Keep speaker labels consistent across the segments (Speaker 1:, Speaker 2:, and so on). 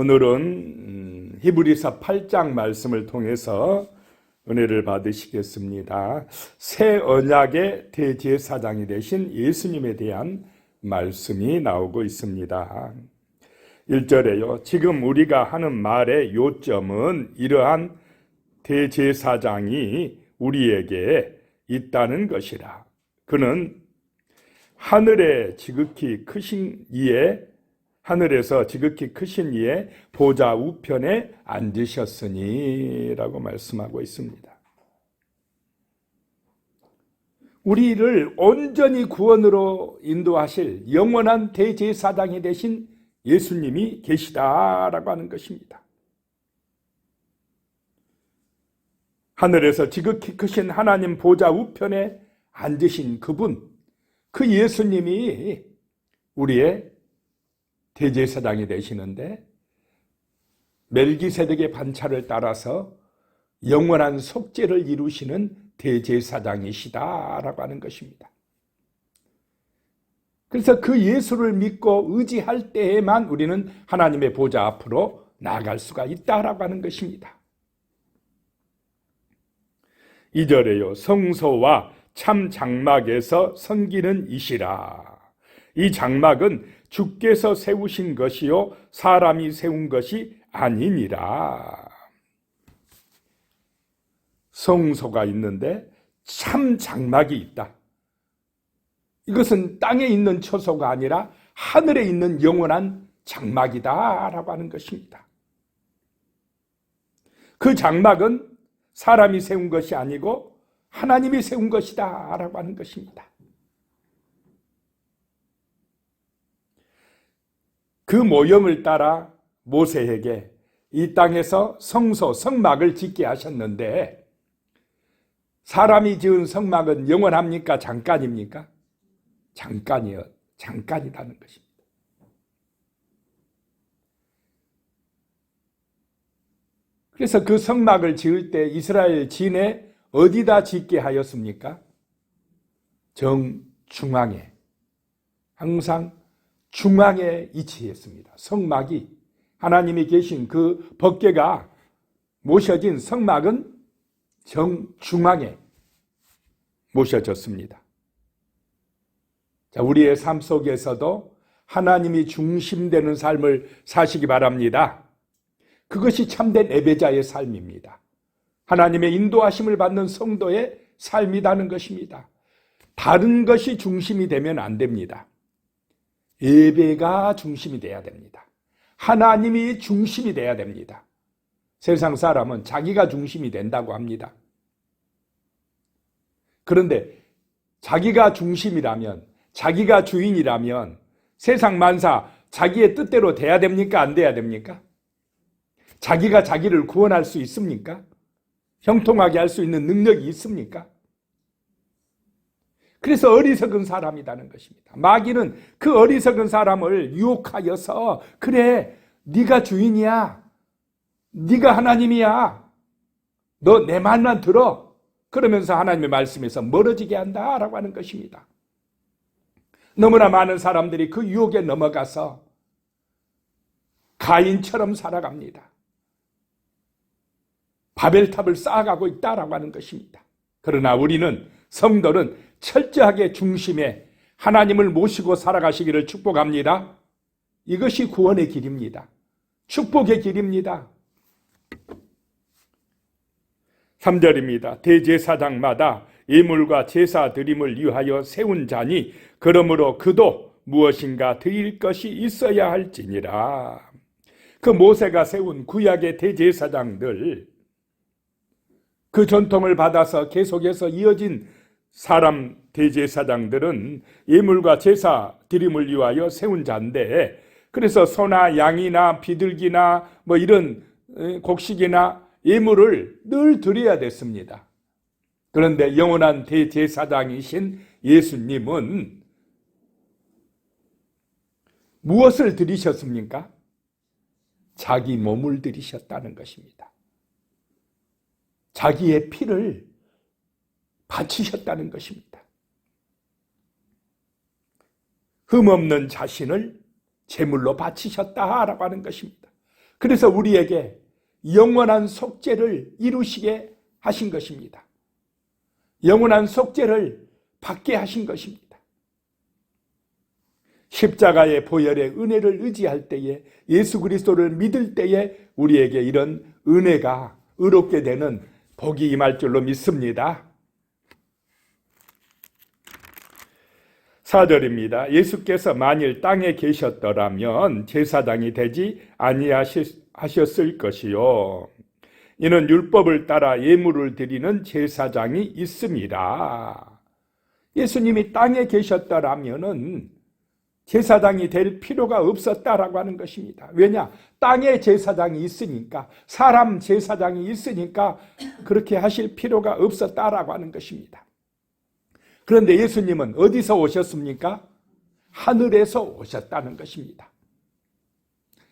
Speaker 1: 오늘은 히브리서 8장 말씀을 통해서 은혜를 받으시겠습니다. 새 언약의 대제사장이 되신 예수님에 대한 말씀이 나오고 있습니다. 1절에요. 지금 우리가 하는 말의 요점은 이러한 대제사장이 우리에게 있다는 것이라. 그는 하늘에서 지극히 크신 이의 보좌 우편에 앉으셨으니 라고 말씀하고 있습니다. 우리를 온전히 구원으로 인도하실 영원한 대제사장이 되신 예수님이 계시다라고 하는 것입니다. 하늘에서 지극히 크신 하나님 보좌 우편에 앉으신 그분, 그 예수님이 우리의 대제사장이 되시는데 멜기세덱의 반차를 따라서 영원한 속죄를 이루시는 대제사장이시다라고 하는 것입니다. 그래서 그 예수를 믿고 의지할 때에만 우리는 하나님의 보좌 앞으로 나아갈 수가 있다라고 하는 것입니다. 2절에요. 성소와 참 장막에서 섬기는 이시라. 이 장막은 주께서 세우신 것이요 사람이 세운 것이 아니니라. 성소가 있는데 참 장막이 있다. 이것은 땅에 있는 처소가 아니라 하늘에 있는 영원한 장막이다라고 하는 것입니다. 그 장막은 사람이 세운 것이 아니고 하나님이 세운 것이다라고 하는 것입니다. 그 모형을 따라 모세에게 이 땅에서 성소, 성막을 짓게 하셨는데 사람이 지은 성막은 영원합니까? 잠깐입니까? 잠깐이라는 것입니다. 그래서 그 성막을 지을 때 이스라엘 진에 어디다 짓게 하였습니까? 정중앙에, 항상 중앙에 위치했습니다. 성막이 하나님이 계신 그 법궤가 모셔진 성막은 정중앙에 모셔졌습니다. 자, 우리의 삶 속에서도 하나님이 중심되는 삶을 사시기 바랍니다. 그것이 참된 예배자의 삶입니다. 하나님의 인도하심을 받는 성도의 삶이라는 것입니다. 다른 것이 중심이 되면 안 됩니다. 예배가 중심이 돼야 됩니다. 하나님이 중심이 돼야 됩니다. 세상 사람은 자기가 중심이 된다고 합니다. 그런데 자기가 중심이라면, 자기가 주인이라면 세상 만사 자기의 뜻대로 돼야 됩니까? 안 돼야 됩니까? 자기가 자기를 구원할 수 있습니까? 형통하게 할 수 있는 능력이 있습니까? 그래서 어리석은 사람이라는 것입니다. 마귀는 그 어리석은 사람을 유혹하여서 그래, 네가 주인이야, 네가 하나님이야, 너 내 말만 들어, 그러면서 하나님의 말씀에서 멀어지게 한다라고 하는 것입니다. 너무나 많은 사람들이 그 유혹에 넘어가서 가인처럼 살아갑니다. 바벨탑을 쌓아가고 있다라고 하는 것입니다. 그러나 우리는, 성도는 철저하게 중심에 하나님을 모시고 살아가시기를 축복합니다. 이것이 구원의 길입니다. 축복의 길입니다. 3절입니다. 대제사장마다 예물과 제사 드림을 위하여 세운 자니 그러므로 그도 무엇인가 드릴 것이 있어야 할지니라. 그 모세가 세운 구약의 대제사장들, 그 전통을 받아서 계속해서 이어진 사람 대제사장들은 예물과 제사 드림을 위하여 세운 자인데, 그래서 소나 양이나 비둘기나 뭐 이런 곡식이나 예물을 늘 드려야 됐습니다. 그런데 영원한 대제사장이신 예수님은 무엇을 드리셨습니까? 자기 몸을 드리셨다는 것입니다. 자기의 피를 바치셨다는 것입니다. 흠없는 자신을 제물로 바치셨다라고 하는 것입니다. 그래서 우리에게 영원한 속죄를 이루시게 하신 것입니다. 영원한 속죄를 받게 하신 것입니다. 십자가의 보혈의 은혜를 의지할 때에, 예수 그리스도를 믿을 때에 우리에게 이런 은혜가 의롭게 되는 복이 임할 줄로 믿습니다. 4절입니다. 예수께서 만일 땅에 계셨더라면 제사장이 되지 아니하셨을 것이요, 이는 율법을 따라 예물을 드리는 제사장이 있음이라. 예수님이 땅에 계셨더라면은 제사장이 될 필요가 없었다라고 하는 것입니다. 왜냐? 땅에 제사장이 있으니까, 사람 제사장이 있으니까 그렇게 하실 필요가 없었다라고 하는 것입니다. 그런데 예수님은 어디서 오셨습니까? 하늘에서 오셨다는 것입니다.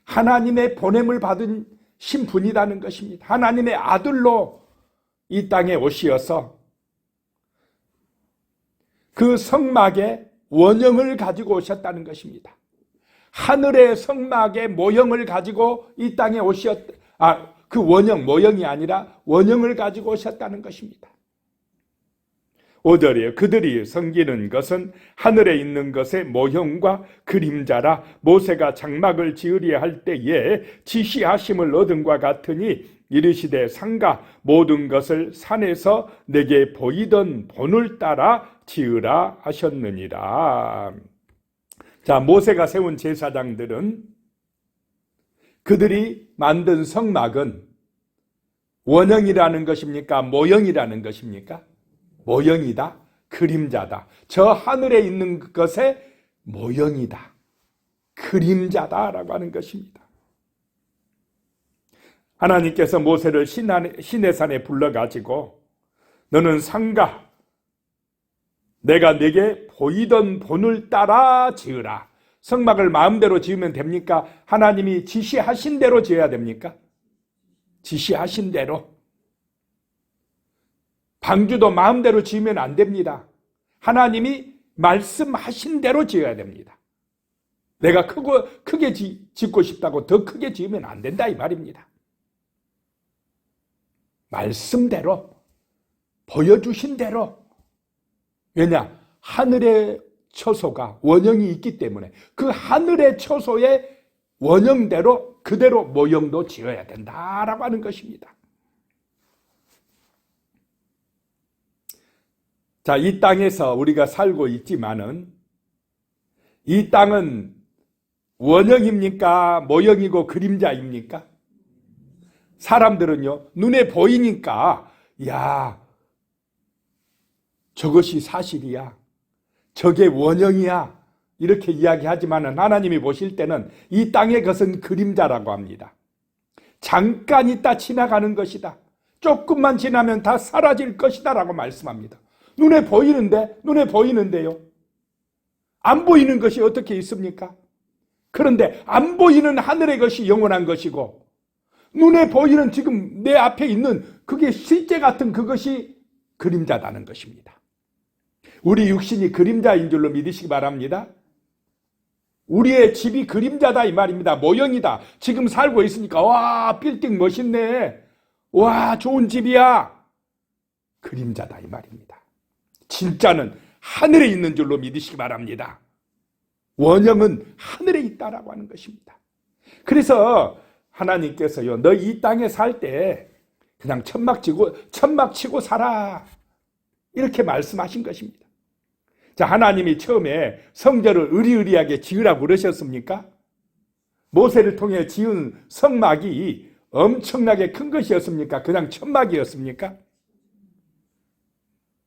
Speaker 1: 하나님의 보냄을 받은 신분이라는 것입니다. 하나님의 아들로 이 땅에 오시어서 그 성막의 원형을 가지고 오셨다는 것입니다. 하늘의 성막의 모형을 가지고 이 땅에 그 원형, 모형이 아니라 원형을 가지고 오셨다는 것입니다. 5절이에요. 그들이 섬기는 것은 하늘에 있는 것의 모형과 그림자라. 모세가 장막을 지으려 할 때에 지시하심을 얻은과 같으니 이르시되 상가 모든 것을 산에서 내게 보이던 본을 따라 지으라 하셨느니라. 자, 모세가 세운 제사장들은 그들이 만든 성막은 원형이라는 것입니까? 모형이라는 것입니까? 모형이다, 그림자다. 저 하늘에 있는 것의 모형이다, 그림자다라고 하는 것입니다. 하나님께서 모세를 시내산에 불러가지고 너는 상가, 내가 네게 보이던 본을 따라 지으라. 성막을 마음대로 지으면 됩니까? 하나님이 지시하신 대로 지어야 됩니까? 지시하신 대로. 방주도 마음대로 지으면 안 됩니다. 하나님이 말씀하신 대로 지어야 됩니다. 내가 크게 짓고 싶다고 더 크게 지으면 안 된다 이 말입니다. 말씀대로, 보여주신 대로. 왜냐? 하늘의 처소가 원형이 있기 때문에 그 하늘의 처소의 원형대로 그대로 모형도 지어야 된다라고 하는 것입니다. 자, 이 땅에서 우리가 살고 있지만은 이 땅은 원형입니까? 모형이고 그림자입니까? 사람들은요, 눈에 보이니까 야, 저것이 사실이야, 저게 원형이야 이렇게 이야기하지만 하나님이 보실 때는 이 땅의 것은 그림자라고 합니다. 잠깐 있다 지나가는 것이다. 조금만 지나면 다 사라질 것이다 라고 말씀합니다. 눈에 보이는데요. 안 보이는 것이 어떻게 있습니까? 그런데 안 보이는 하늘의 것이 영원한 것이고 눈에 보이는 지금 내 앞에 있는 그게 실제 같은 그것이 그림자다는 것입니다. 우리 육신이 그림자인 줄로 믿으시기 바랍니다. 우리의 집이 그림자다 이 말입니다. 모형이다. 지금 살고 있으니까 와, 빌딩 멋있네, 와, 좋은 집이야. 그림자다 이 말입니다. 진짜는 하늘에 있는 줄로 믿으시기 바랍니다. 원형은 하늘에 있다라고 하는 것입니다. 그래서 하나님께서요, 너 이 땅에 살 때 그냥 천막 치고 살아 이렇게 말씀하신 것입니다. 자, 하나님이 처음에 성전을 으리으리하게 지으라고 그러셨습니까? 모세를 통해 지은 성막이 엄청나게 큰 것이었습니까? 그냥 천막이었습니까?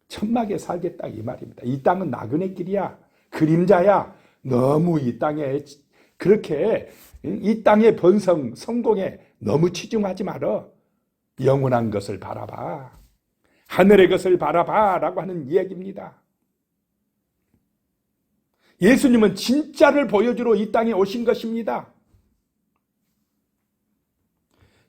Speaker 1: 천막에 살겠다 이 말입니다. 이 땅은 나그네 길이야, 그림자야. 너무 이 땅에 그렇게 이 땅의 번성 성공에 너무 치중하지 말어. 영원한 것을 바라봐, 하늘의 것을 바라봐 라고 하는 이야기입니다. 예수님은 진짜를 보여주러 이 땅에 오신 것입니다.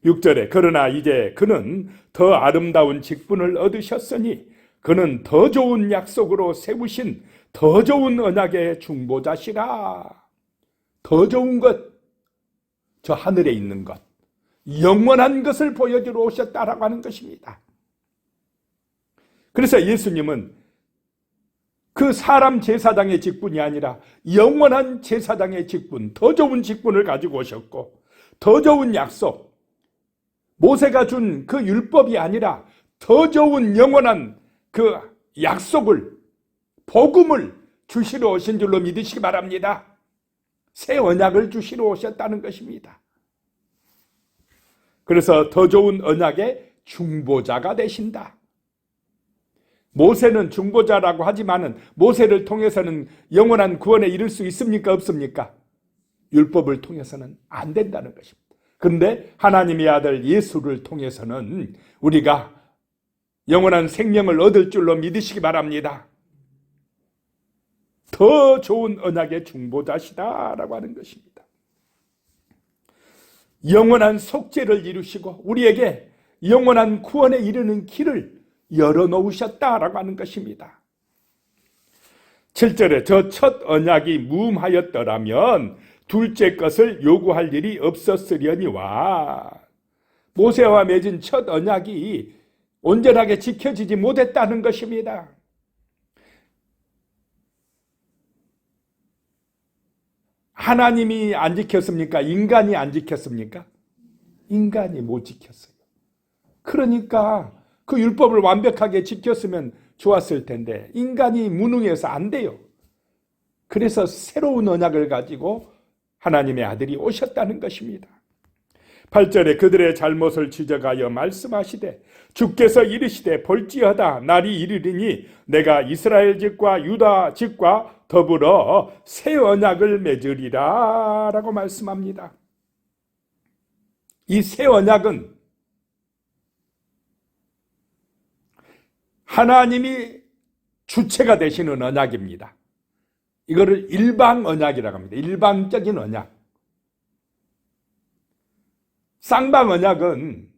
Speaker 1: 6절에 그러나 이제 그는 더 아름다운 직분을 얻으셨으니 그는 더 좋은 약속으로 세우신 더 좋은 언약의 중보자시라. 더 좋은 것, 저 하늘에 있는 것, 영원한 것을 보여주러 오셨다라고 하는 것입니다. 그래서 예수님은 그 사람 제사장의 직분이 아니라 영원한 제사장의 직분, 더 좋은 직분을 가지고 오셨고, 더 좋은 약속, 모세가 준 그 율법이 아니라 더 좋은 영원한 그 약속을, 복음을 주시러 오신 줄로 믿으시기 바랍니다. 새 언약을 주시러 오셨다는 것입니다. 그래서 더 좋은 언약의 중보자가 되신다. 모세는 중보자라고 하지만은 모세를 통해서는 영원한 구원에 이를 수 있습니까? 없습니까? 율법을 통해서는 안 된다는 것입니다. 그런데 하나님의 아들 예수를 통해서는 우리가 영원한 생명을 얻을 줄로 믿으시기 바랍니다. 더 좋은 언약의 중보자시다라고 하는 것입니다. 영원한 속죄를 이루시고 우리에게 영원한 구원에 이르는 길을 열어놓으셨다라고 하는 것입니다. 7절에 저 첫 언약이 무음하였더라면 둘째 것을 요구할 일이 없었으려니와, 모세와 맺은 첫 언약이 온전하게 지켜지지 못했다는 것입니다. 하나님이 안 지켰습니까? 인간이 안 지켰습니까? 인간이 못 지켰어요. 그러니까 그 율법을 완벽하게 지켰으면 좋았을 텐데 인간이 무능해서 안 돼요. 그래서 새로운 언약을 가지고 하나님의 아들이 오셨다는 것입니다. 8절에 그들의 잘못을 지적하여 말씀하시되 주께서 이르시되 볼지어다 날이 이르리니 내가 이스라엘 집과 유다 집과 더불어 새 언약을 맺으리라 라고 말씀합니다. 이 새 언약은 하나님이 주체가 되시는 언약입니다. 이거를 일방 언약이라고 합니다. 일방적인 언약. 쌍방 언약은,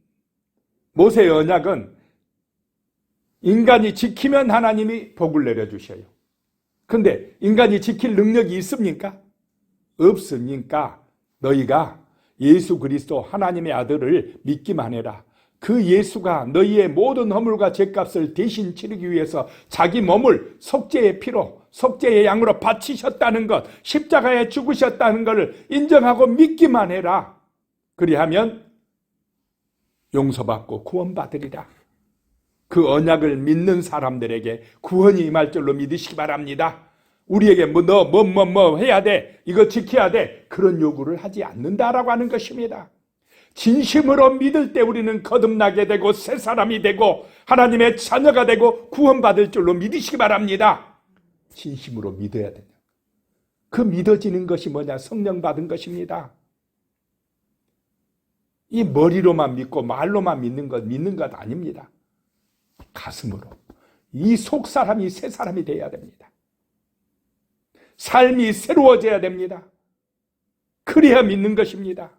Speaker 1: 모세의 언약은 인간이 지키면 하나님이 복을 내려주셔요. 근데 인간이 지킬 능력이 있습니까? 없으니까 너희가 예수 그리스도 하나님의 아들을 믿기만 해라. 그 예수가 너희의 모든 허물과 죄값을 대신 치르기 위해서 자기 몸을 속죄의 피로, 속죄의 양으로 바치셨다는 것, 십자가에 죽으셨다는 것을 인정하고 믿기만 해라. 그리하면 용서받고 구원받으리라. 그 언약을 믿는 사람들에게 구원이 임할 줄로 믿으시기 바랍니다. 우리에게 너 해야 돼, 이거 지켜야 돼, 그런 요구를 하지 않는다라고 하는 것입니다. 진심으로 믿을 때 우리는 거듭나게 되고 새 사람이 되고 하나님의 자녀가 되고 구원받을 줄로 믿으시기 바랍니다. 진심으로 믿어야 돼요. 그 믿어지는 것이 뭐냐? 성령 받은 것입니다. 이 머리로만 믿고 말로만 믿는 것 아닙니다. 가슴으로. 이 속 사람이 새 사람이 되어야 됩니다. 삶이 새로워져야 됩니다. 그래야 믿는 것입니다.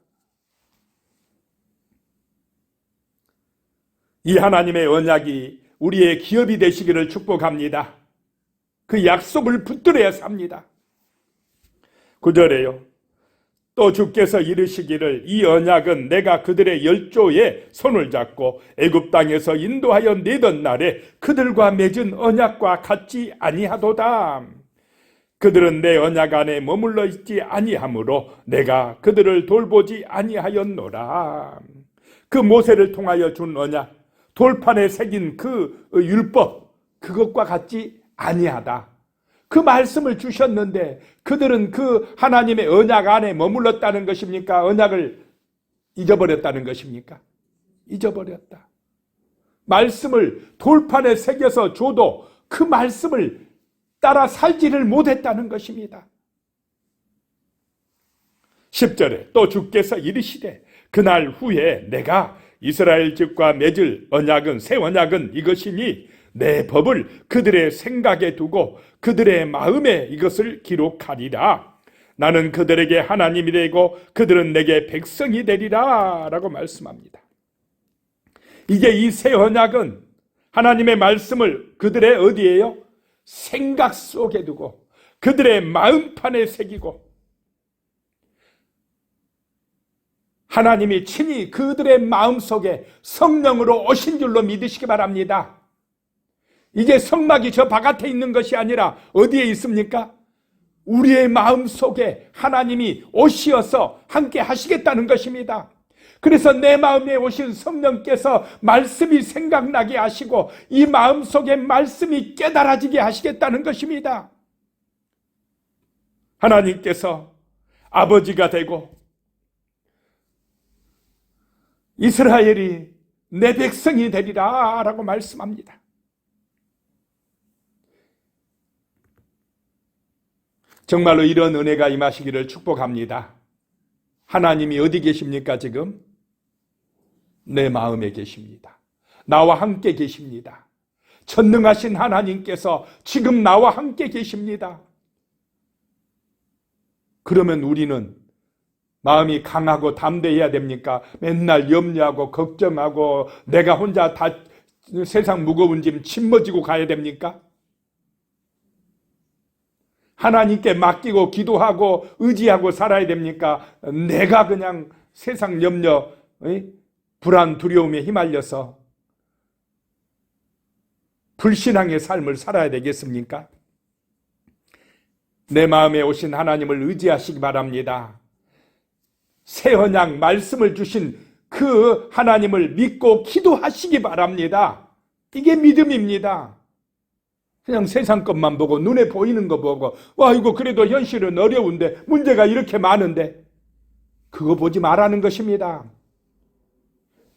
Speaker 1: 이 하나님의 언약이 우리의 기업이 되시기를 축복합니다. 그 약속을 붙들어야 삽니다. 9절에요. 또 주께서 이르시기를 이 언약은 내가 그들의 열조에 손을 잡고 애굽 땅에서 인도하여 내던 날에 그들과 맺은 언약과 같지 아니하도다. 그들은 내 언약 안에 머물러 있지 아니하므로 내가 그들을 돌보지 아니하였노라. 그 모세를 통하여 준 언약, 돌판에 새긴 그 율법, 그것과 같지 아니하다. 그 말씀을 주셨는데 그들은 그 하나님의 언약 안에 머물렀다는 것입니까? 언약을 잊어버렸다는 것입니까? 잊어버렸다. 말씀을 돌판에 새겨서 줘도 그 말씀을 따라 살지를 못했다는 것입니다. 10절에 또 주께서 이르시되 그날 후에 내가 이스라엘 집과 맺을 언약은 새 언약은 이것이니 내 법을 그들의 생각에 두고 그들의 마음에 이것을 기록하리라. 나는 그들에게 하나님이 되고 그들은 내게 백성이 되리라 라고 말씀합니다. 이제 이 새 언약은 하나님의 말씀을 그들의 어디에요? 생각 속에 두고 그들의 마음판에 새기고 하나님이 친히 그들의 마음속에 성령으로 오신 줄로 믿으시기 바랍니다. 이게 성막이 저 바깥에 있는 것이 아니라 어디에 있습니까? 우리의 마음속에 하나님이 오시어서 함께 하시겠다는 것입니다. 그래서 내 마음에 오신 성령께서 말씀이 생각나게 하시고 이 마음속에 말씀이 깨달아지게 하시겠다는 것입니다. 하나님께서 아버지가 되고 이스라엘이 내 백성이 되리라 라고 말씀합니다. 정말로 이런 은혜가 임하시기를 축복합니다. 하나님이 어디 계십니까 지금? 내 마음에 계십니다. 나와 함께 계십니다. 전능하신 하나님께서 지금 나와 함께 계십니다. 그러면 우리는 마음이 강하고 담대해야 됩니까? 맨날 염려하고 걱정하고 내가 혼자 다 세상 무거운 짐 짊어지고 가야 됩니까? 하나님께 맡기고 기도하고 의지하고 살아야 됩니까? 내가 그냥 세상 염려, 불안, 두려움에 휘말려서 불신앙의 삶을 살아야 되겠습니까? 내 마음에 오신 하나님을 의지하시기 바랍니다. 새 언약 말씀을 주신 그 하나님을 믿고 기도하시기 바랍니다. 이게 믿음입니다. 그냥 세상 것만 보고 눈에 보이는 거 보고 이거 그래도 현실은 어려운데 문제가 이렇게 많은데 그거 보지 말라는 것입니다.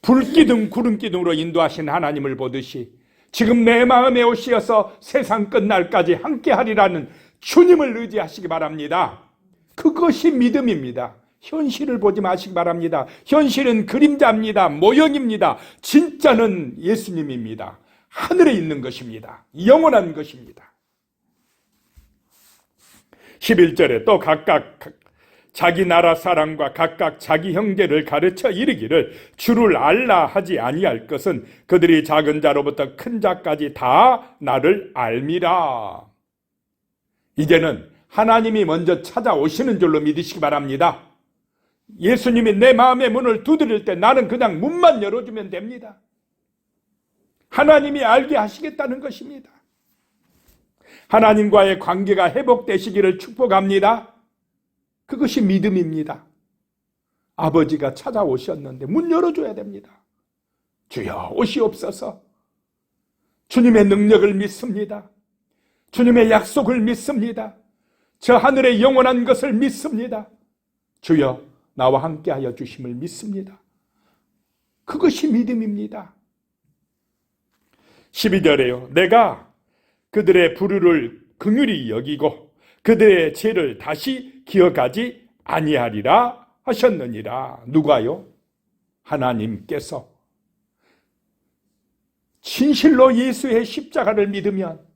Speaker 1: 불기둥 구름기둥으로 인도하신 하나님을 보듯이 지금 내 마음에 오시어서 세상 끝날까지 함께하리라는 주님을 의지하시기 바랍니다. 그것이 믿음입니다. 현실을 보지 마시기 바랍니다. 현실은 그림자입니다. 모형입니다. 진짜는 예수님입니다. 하늘에 있는 것입니다. 영원한 것입니다. 11절에 또 각각 자기 나라 사람과 각각 자기 형제를 가르쳐 이르기를 주를 알라 하지 아니할 것은 그들이 작은 자로부터 큰 자까지 다 나를 알미라. 이제는 하나님이 먼저 찾아오시는 줄로 믿으시기 바랍니다. 예수님이 내 마음의 문을 두드릴 때 나는 그냥 문만 열어주면 됩니다. 하나님이 알게 하시겠다는 것입니다. 하나님과의 관계가 회복되시기를 축복합니다. 그것이 믿음입니다. 아버지가 찾아오셨는데 문 열어줘야 됩니다. 주여 오시옵소서. 주님의 능력을 믿습니다. 주님의 약속을 믿습니다. 저 하늘의 영원한 것을 믿습니다. 주여 나와 함께하여 주심을 믿습니다. 그것이 믿음입니다. 12절에요. 내가 그들의 불의를 긍휼히 여기고 그들의 죄를 다시 기억하지 아니하리라 하셨느니라. 누가요? 하나님께서. 진실로 예수의 십자가를 믿으면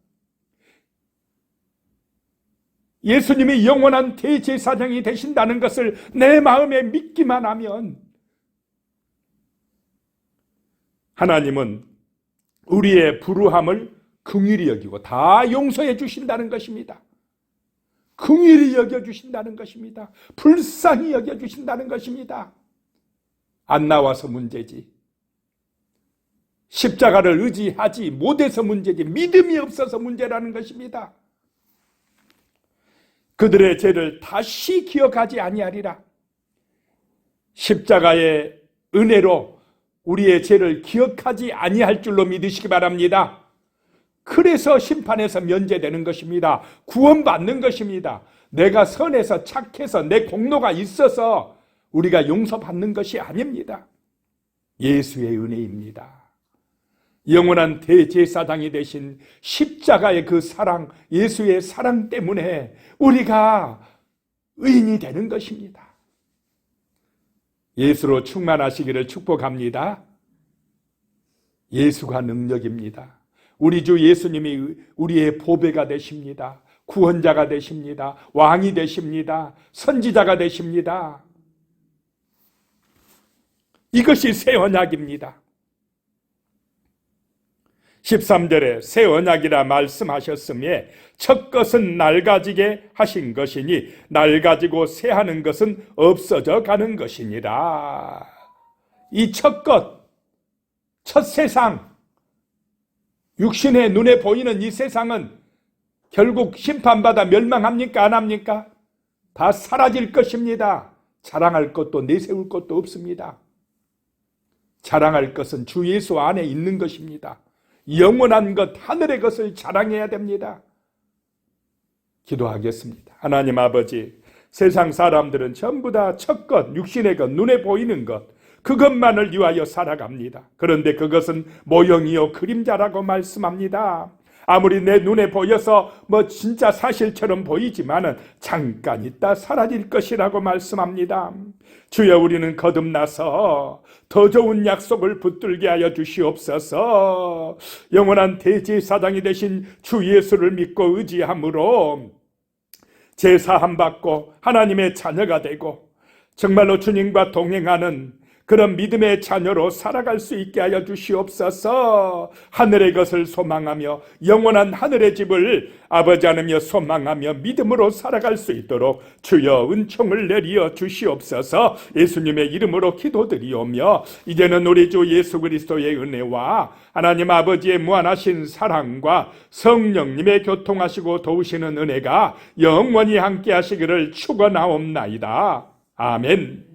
Speaker 1: 예수님이 영원한 대제사장이 되신다는 것을 내 마음에 믿기만 하면 하나님은 우리의 불우함을 긍휼히 여기고 다 용서해 주신다는 것입니다. 긍휼히 여겨주신다는 것입니다. 불쌍히 여겨주신다는 것입니다. 안 나와서 문제지. 십자가를 의지하지 못해서 문제지. 믿음이 없어서 문제라는 것입니다. 그들의 죄를 다시 기억하지 아니하리라. 십자가의 은혜로 우리의 죄를 기억하지 아니할 줄로 믿으시기 바랍니다. 그래서 심판에서 면제되는 것입니다. 구원받는 것입니다. 내가 선해서 착해서 내 공로가 있어서 우리가 용서받는 것이 아닙니다. 예수의 은혜입니다. 영원한 대제사장이 되신 십자가의 그 사랑, 예수의 사랑 때문에 우리가 의인이 되는 것입니다. 예수로 충만하시기를 축복합니다. 예수가 능력입니다. 우리 주 예수님이 우리의 보배가 되십니다. 구원자가 되십니다. 왕이 되십니다. 선지자가 되십니다. 이것이 새 언약입니다. 13절에 새 언약이라 말씀하셨음에 첫 것은 낡아지게 하신 것이니 낡아지고 새하는 것은 없어져 가는 것이니라. 이 첫 것, 첫 세상, 육신의 눈에 보이는 이 세상은 결국 심판받아 멸망합니까? 안 합니까? 다 사라질 것입니다. 자랑할 것도 내세울 것도 없습니다. 자랑할 것은 주 예수 안에 있는 것입니다. 영원한 것, 하늘의 것을 자랑해야 됩니다. 기도하겠습니다. 하나님 아버지, 세상 사람들은 전부 다 첫 것, 육신의 것, 눈에 보이는 것, 그것만을 위하여 살아갑니다. 그런데 그것은 모형이요 그림자라고 말씀합니다. 아무리 내 눈에 보여서 진짜 사실처럼 보이지만은 잠깐 있다 사라질 것이라고 말씀합니다. 주여, 우리는 거듭나서 더 좋은 약속을 붙들게 하여 주시옵소서. 영원한 대제사장이 되신 주 예수를 믿고 의지함으로 제사함 받고 하나님의 자녀가 되고 정말로 주님과 동행하는 그런 믿음의 자녀로 살아갈 수 있게 하여 주시옵소서. 하늘의 것을 소망하며 영원한 하늘의 집을 아버지 하나며 소망하며 믿음으로 살아갈 수 있도록 주여 은총을 내리어 주시옵소서. 예수님의 이름으로 기도드리오며 이제는 우리 주 예수 그리스도의 은혜와 하나님 아버지의 무한하신 사랑과 성령님의 교통하시고 도우시는 은혜가 영원히 함께 하시기를 축원하옵나이다. 아멘.